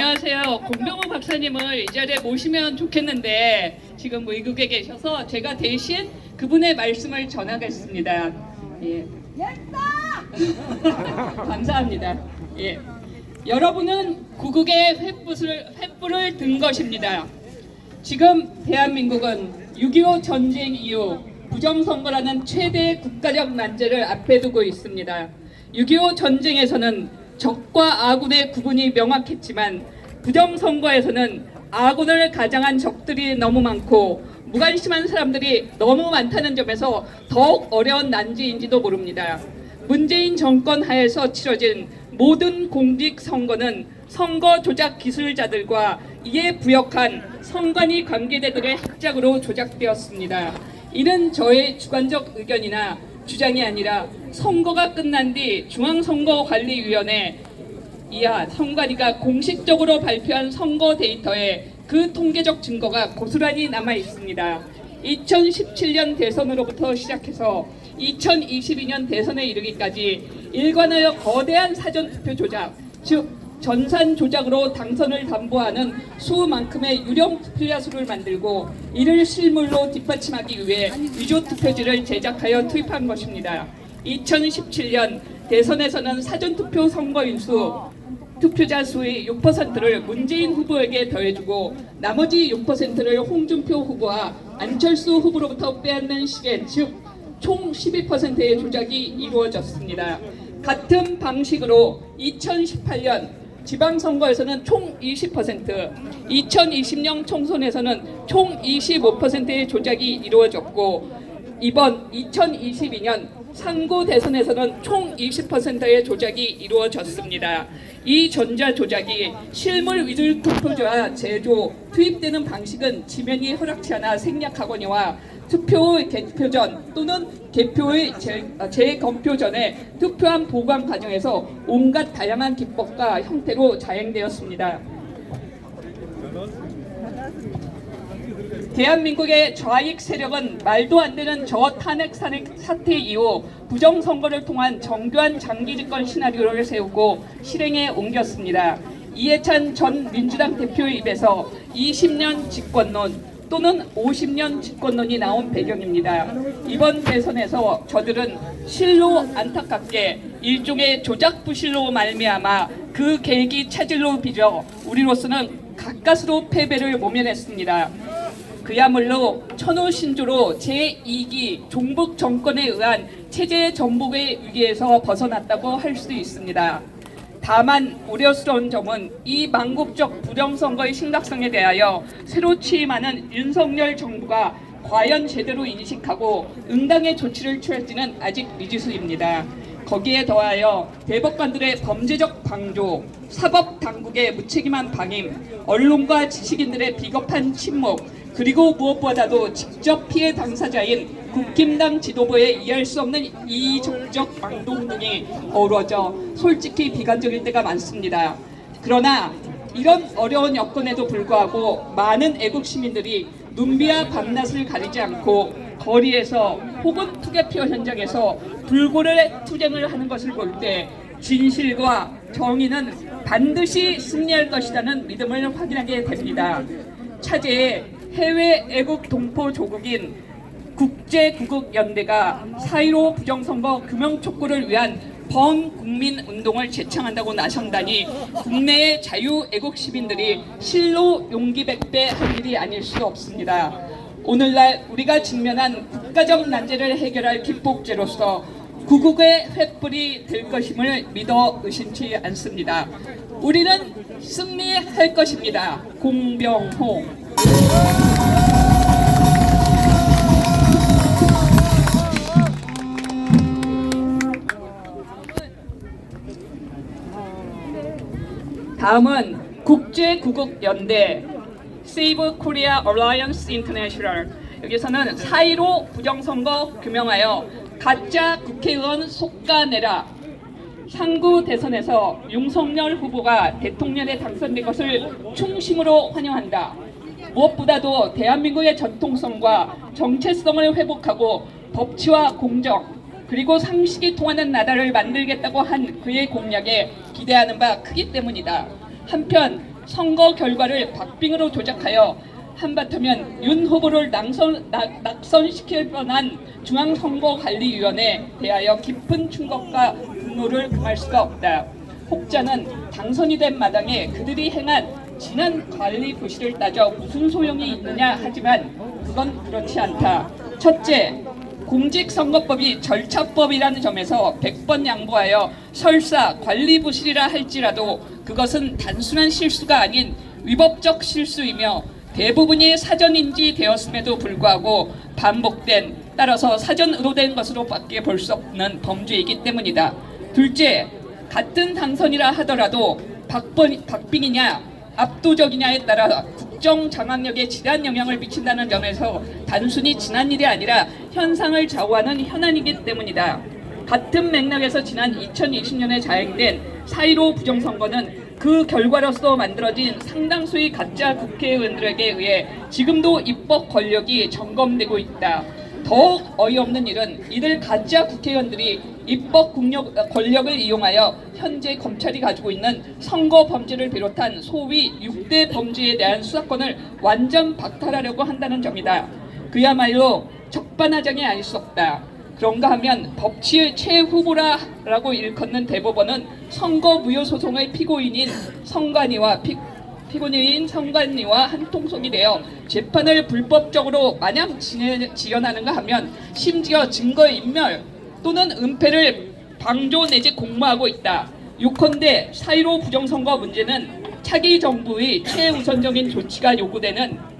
안녕하세요. 공병호 박사님을 이 자리에 모시면 좋겠는데 지금 외국에 계셔서 제가 대신 그분의 말씀을 전하겠습니다. 예. 감사합니다. 예. 여러분은 구국의 횃불을 든 것입니다. 지금 대한민국은 6.25 전쟁 이후 부정선거라는 최대의 국가적 난제를 앞에 두고 있습니다. 6.25 전쟁에서는 적과 아군의 구분이 명확했지만 부정선거에서는 아군을 가장한 적들이 너무 많고 무관심한 사람들이 너무 많다는 점에서 더욱 어려운 난제인지도 모릅니다. 문재인 정권 하에서 치러진 모든 공직선거는 선거 조작 기술자들과 이에 부역한 선관위 관계자들의 학작으로 조작되었습니다. 이는 저의 주관적 의견이나 주장이 아니라 선거가 끝난 뒤 중앙선거관리위원회 이하 선관위가 공식적으로 발표한 선거 데이터에 그 통계적 증거가 고스란히 남아 있습니다. 2017년 대선으로부터 시작해서 2022년 대선에 이르기까지 일관하여 거대한 사전투표 조작, 즉 전산 조작으로 당선을 담보하는 수만큼의 유령 투표자 수를 만들고 이를 실물로 뒷받침하기 위해 위조 투표지를 제작하여 투입한 것입니다. 2017년 대선에서는 사전투표 선거인수 투표자 수의 6%를 문재인 후보에게 더해주고 나머지 6%를 홍준표 후보와 안철수 후보로부터 빼앗는 시기에 즉 총 12%의 조작이 이루어졌습니다. 같은 방식으로 2018년 지방선거에서는 총 20%, 2020년 총선에서는 총 25%의 조작이 이루어졌고 이번 2022년 상구 대선에서는 총 20%의 조작이 이루어졌습니다. 이 전자 조작이 실물 위조 투표자 제조, 투입되는 방식은 지면이 허락치 않아 생략하거니와 투표의 개표 전 또는 개표의 재검표 전에 투표함 보관 과정에서 온갖 다양한 기법과 형태로 자행되었습니다. 대한민국의 좌익 세력은 말도 안 되는 저탄핵 사태 이후 부정선거를 통한 정교한 장기 집권 시나리오를 세우고 실행에 옮겼습니다. 이해찬 전 민주당 대표의 입에서 20년 집권론 또는 50년 집권론이 나온 배경입니다. 이번 대선에서 저들은 실로 안타깝게 일종의 조작 부실로 말미암아 그 계기 차질로 빚어 우리로서는 가까스로 패배를 모면했습니다. 그야말로 천우신조로 제2기 종북 정권에 의한 체제 전복의 위기에서 벗어났다고 할 수 있습니다. 다만 우려스러운 점은 이 망국적 부정선거의 심각성에 대하여 새로 취임하는 윤석열 정부가 과연 제대로 인식하고 응당의 조치를 취할지는 아직 미지수입니다. 거기에 더하여 대법관들의 범죄적 방조, 사법당국의 무책임한 방임, 언론과 지식인들의 비겁한 침묵, 그리고 무엇보다도 직접 피해 당사자인 국힘당 지도부의 이해할 수 없는 이적적 방동 등이 어우러져 솔직히 비관적일 때가 많습니다. 그러나 이런 어려운 여건에도 불구하고 많은 애국 시민들이 눈비와 밤낮을 가리지 않고 거리에서 혹은 투개표 현장에서 불고의 투쟁을 하는 것을 볼 때 진실과 정의는 반드시 승리할 것이라는 믿음을 확인하게 됩니다. 차제에 해외 애국 동포 조국인 국제구국연대가 4.15 부정선거 규명 촉구를 위한 범국민운동을 제창한다고 나선다니 국내의 자유애국 시민들이 실로 용기 백배 할 일이 아닐 수 없습니다. 오늘날 우리가 직면한 국가적 난제를 해결할 기폭제로서 구국의 횃불이 될 것임을 믿어 의심치 않습니다. 우리는 승리할 것입니다. 공병호. 다음은 국제구국연대 Save Korea Alliance International. 여기서는 4.15 부정선거 규명하여 가짜 국회의원 속가내라. 상구 대선에서 윤석열 후보가 대통령에 당선된 것을 충심으로 환영한다. 무엇보다도 대한민국의 전통성과 정체성을 회복하고 법치와 공정 그리고 상식이 통하는 나라를 만들겠다고 한 그의 공약에 기대하는 바 크기 때문이다. 한편 선거 결과를 박빙으로 조작하여 한바탕면 윤 후보를 낙선시킬 뻔한 중앙선거관리위원회에 대하여 깊은 충격과 분노를 금할 수가 없다. 혹자는 당선이 된 마당에 그들이 행한 지난 관리 부실을 따져 무슨 소용이 있느냐 하지만 그건 그렇지 않다. 첫째, 공직선거법이 절차법이라는 점에서 100번 양보하여 설사 관리 부실이라 할지라도 그것은 단순한 실수가 아닌 위법적 실수이며 대부분이 사전인지 되었음에도 불구하고 반복된, 따라서 사전 의도된 것으로밖에 볼 수 없는 범죄이기 때문이다. 둘째, 같은 당선이라 하더라도 박빙이냐 압도적이냐에 따라 국정 장악력에 지대한 영향을 미친다는 점에서 단순히 지난 일이 아니라 현상을 좌우하는 현안이기 때문이다. 같은 맥락에서 지난 2020년에 자행된 4.15 부정선거는 그 결과로서 만들어진 상당수의 가짜 국회의원들에게 의해 지금도 입법 권력이 점검되고 있다. 더욱 어이없는 일은 이들 가짜 국회의원들이 입법 권력을 이용하여 현재 검찰이 가지고 있는 선거 범죄를 비롯한 소위 6대 범죄에 대한 수사권을 완전 박탈하려고 한다는 점이다. 그야말로 적반하장이 아닐 수 없다. 그런가 하면 법치의 최후보라고 일컫는 대법원은 선거 무효 소송의 피고인인 선관위와 한통속이 되어 재판을 불법적으로 마냥 지연하는가 하면 심지어 증거인멸 또는 은폐를 방조 내지 공모하고 있다. 요컨대 4.15 부정선거 문제는 차기 정부의 최우선적인 조치가 요구되는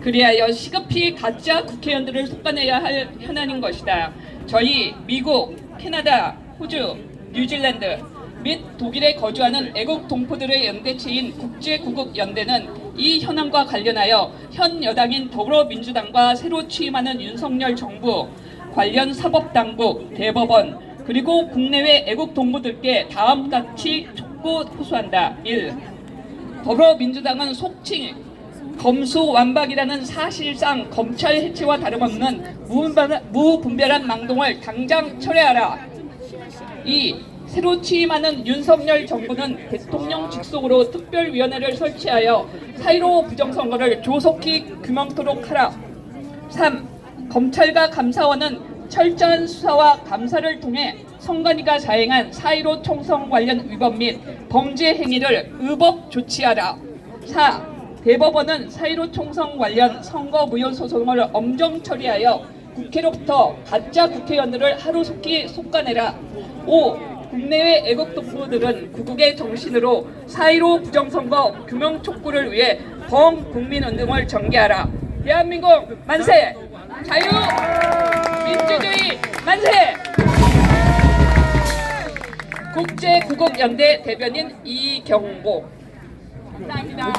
그리하여 시급히 가짜 국회의원들을 속아내야 할 현안인 것이다. 저희 미국, 캐나다, 호주, 뉴질랜드 및 독일에 거주하는 애국 동포들의 연대체인 국제구국연대는 이 현안과 관련하여 현 여당인 더불어민주당과 새로 취임하는 윤석열 정부, 관련 사법당국, 대법원, 그리고 국내외 애국 동포들께 다음같이 촉구 호소한다. 1. 더불어민주당은 속칭 검수완박이라는 사실상 검찰 해체와 다름없는 무분별한 망동을 당장 철회하라. 2. 새로 취임하는 윤석열 정부는 대통령 직속으로 특별위원회를 설치하여 4.15 부정선거를 조속히 규명토록 하라. 3. 검찰과 감사원은 철저한 수사와 감사를 통해 선관위가 자행한 4.15 총선 관련 위법 및 범죄 행위를 의법 조치하라. 4. 대법원은 4.15 총선 관련 선거 무효 소송을 엄정 처리하여 국회로부터 가짜 국회의원들을 하루속히 솎아내라. 5. 국내외 애국 동포들은 구국의 정신으로 4.15 부정선거 규명 촉구를 위해 범국민운동을 전개하라. 대한민국 만세! 자유! 민주주의 만세! 국제구국연대 대변인 이경보. 감사합니다.